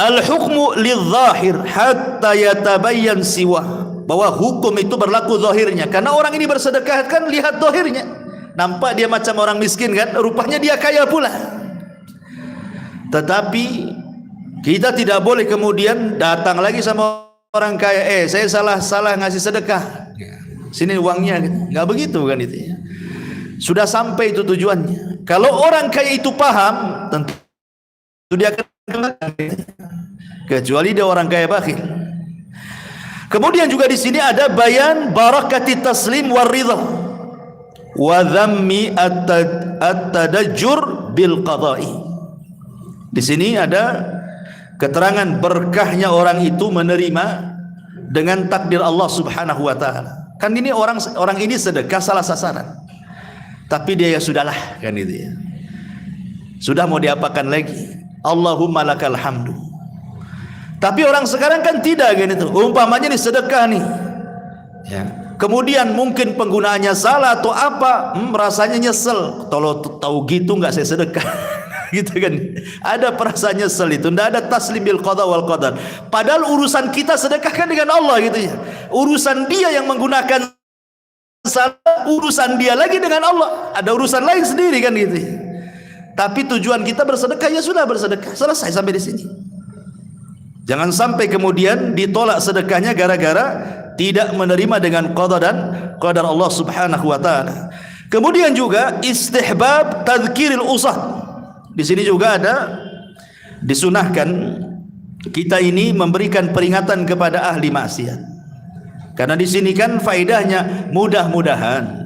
al-hukmu lidh-dhahir hatta yatabayyan siwa, bahwa hukum itu berlaku zahirnya. Karena orang ini bersedekah kan lihat zahirnya, nampak dia macam orang miskin kan, rupanya dia kaya pula. Tetapi kita tidak boleh kemudian datang lagi sama orang kaya, saya salah ngasih sedekah, sini uangnya, nggak begitu kan itu ya. Sudah sampai itu tujuannya. Kalau orang kaya itu paham, tentu dia akan kecuali dia orang kaya bakhil. Kemudian juga di sini ada bayan barakati taslim war ridha wa dhammi at-tadajjur bil qada'i. Di sini ada keterangan berkahnya orang itu menerima dengan takdir Allah Subhanahu wa taala. Kan ini orang ini sedekah salah sasaran. Tapi dia ya sudahlah kan itu ya. Sudah mau diapakan lagi? Allahumma lakal hamdu. Tapi orang sekarang kan tidak kan itu. Umpamanya nih sedekah nih. Ya. Kemudian mungkin penggunaannya salah atau apa, rasanya nyesel. Kalau tahu gitu nggak saya sedekah. Gitu kan. Ada perasaan nyesel itu. Tidak ada taslim bil qada wal qadar. Padahal urusan kita sedekahkan dengan Allah gitu ya. Urusan dia yang menggunakan salah, urusan dia lagi dengan Allah. Ada urusan lain sendiri kan gitu ya. Tapi tujuan kita bersedekah, ya sudah bersedekah, selesai sampai di sini. Jangan sampai kemudian ditolak sedekahnya gara-gara tidak menerima dengan qada dan qadar Allah Subhanahu wa taala. Kemudian juga istihbab tadzkiril usah. Di sini juga ada disunahkan kita ini memberikan peringatan kepada ahli maksiat. Karena di sini kan faedahnya mudah-mudahan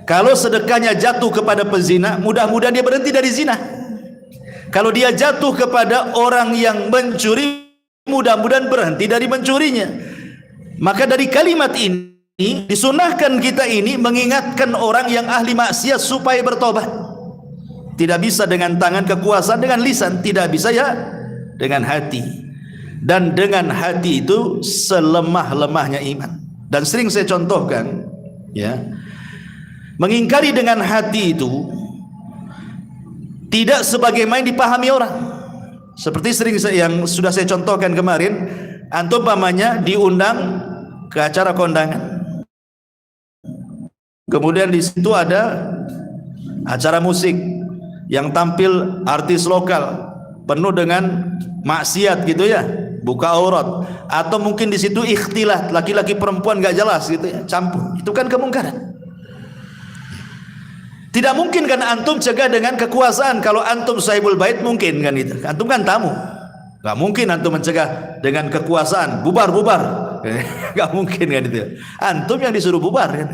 kalau sedekahnya jatuh kepada pezina, mudah-mudahan dia berhenti dari zina. Kalau dia jatuh kepada orang yang mencuri, mudah-mudahan berhenti dari mencurinya. Maka dari kalimat ini disunahkan kita ini mengingatkan orang yang ahli maksiat supaya bertobat. Tidak bisa dengan tangan kekuasaan, dengan lisan, tidak bisa ya dengan hati. Dan dengan hati itu selemah-lemahnya iman. Dan sering saya contohkan ya, mengingkari dengan hati itu tidak sebagaimana dipahami orang. Seperti sering yang sudah saya contohkan kemarin, antum pamannya diundang ke acara kondangan, kemudian di situ ada acara musik yang tampil artis lokal penuh dengan maksiat gitu ya, buka aurat, atau mungkin di situ ikhtilat, laki-laki perempuan nggak jelas gitu ya, campur. Itu kan kemungkaran. Tidak mungkin kan antum cegah dengan kekuasaan. Kalau antum sahibul bait mungkin kan itu. Antum kan tamu. Nggak mungkin antum mencegah dengan kekuasaan. Bubar. Nggak mungkin kan itu. Antum yang disuruh bubar kan.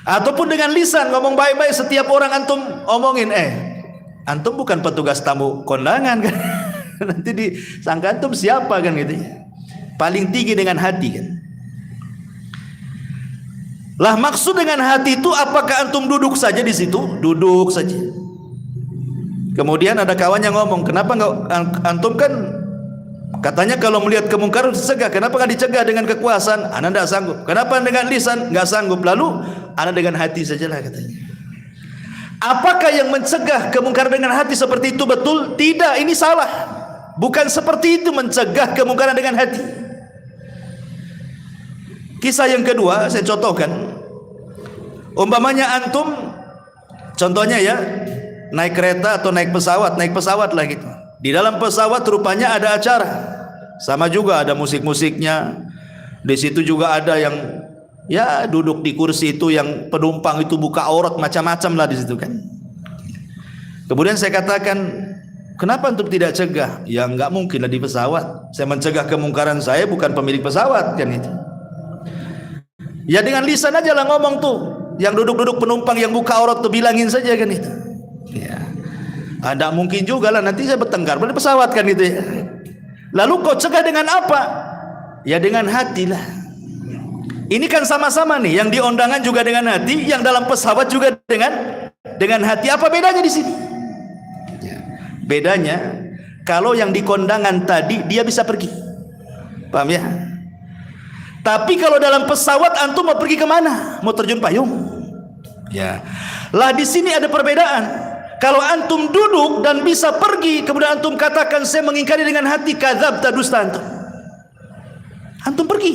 Ataupun dengan lisan ngomong baik-baik, setiap orang antum omongin, antum bukan petugas tamu kondangan kan. Nanti disangka antum siapa kan gitu. Paling tinggi dengan hati kan. Lah maksud dengan hati itu apakah antum duduk saja di situ? Duduk saja. Kemudian ada kawan yang ngomong, kenapa nggak antum kan katanya kalau melihat kemungkaran dicegah, kenapa nggak dicegah dengan kekuasaan? Anda tidak sanggup. Kenapa dengan lisan nggak sanggup? Lalu Anda dengan hati sajalah katanya. Apakah yang mencegah kemungkaran dengan hati seperti itu betul? Tidak, ini salah. Bukan seperti itu mencegah kemungkaran dengan hati. Kisah yang kedua saya contohkan. Umpamanya antum, contohnya ya, naik kereta atau naik pesawat lah gitu. Di dalam pesawat rupanya ada acara, sama juga ada musik-musiknya. Di situ juga ada yang ya duduk di kursi itu yang penumpang itu buka aurat macam-macam lah di situ kan. Kemudian saya katakan, kenapa antum tidak cegah? Ya nggak mungkin lah di pesawat. Saya mencegah kemungkaran saya bukan pemilik pesawat kan itu. Ya dengan lisan aja lah ngomong tuh. Yang duduk-duduk penumpang yang buka aurat tuh bilangin saja kan itu. Ya. Ada mungkin juga lah nanti saya bertengkar pada pesawat kan itu ya. Lalu kau cegah dengan apa? Ya dengan hati lah. Ini kan sama-sama nih, yang di undangan juga dengan hati, yang dalam pesawat juga dengan hati. Apa bedanya di sini? Ya. Bedanya kalau yang di kondangan tadi dia bisa pergi. Paham ya? Tapi kalau dalam pesawat antum mau pergi kemana? Mau terjun payung? Ya. Lah di sini ada perbedaan. Kalau antum duduk dan bisa pergi, kemudian antum katakan saya mengingkari dengan hati, kadzabta, dusta antum. Antum pergi.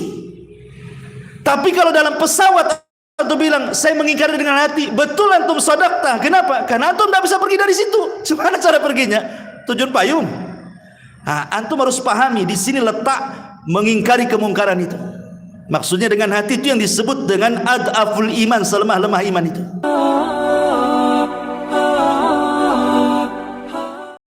Tapi kalau dalam pesawat antum bilang saya mengingkari dengan hati, betul antum sadaqta. Kenapa? Karena antum tidak bisa pergi dari situ. Gimana cara perginya? Tujuan payung. Nah, antum harus pahami di sini letak mengingkari kemungkaran itu. Maksudnya dengan hati itu yang disebut dengan adaful iman, selemah-lemah iman itu.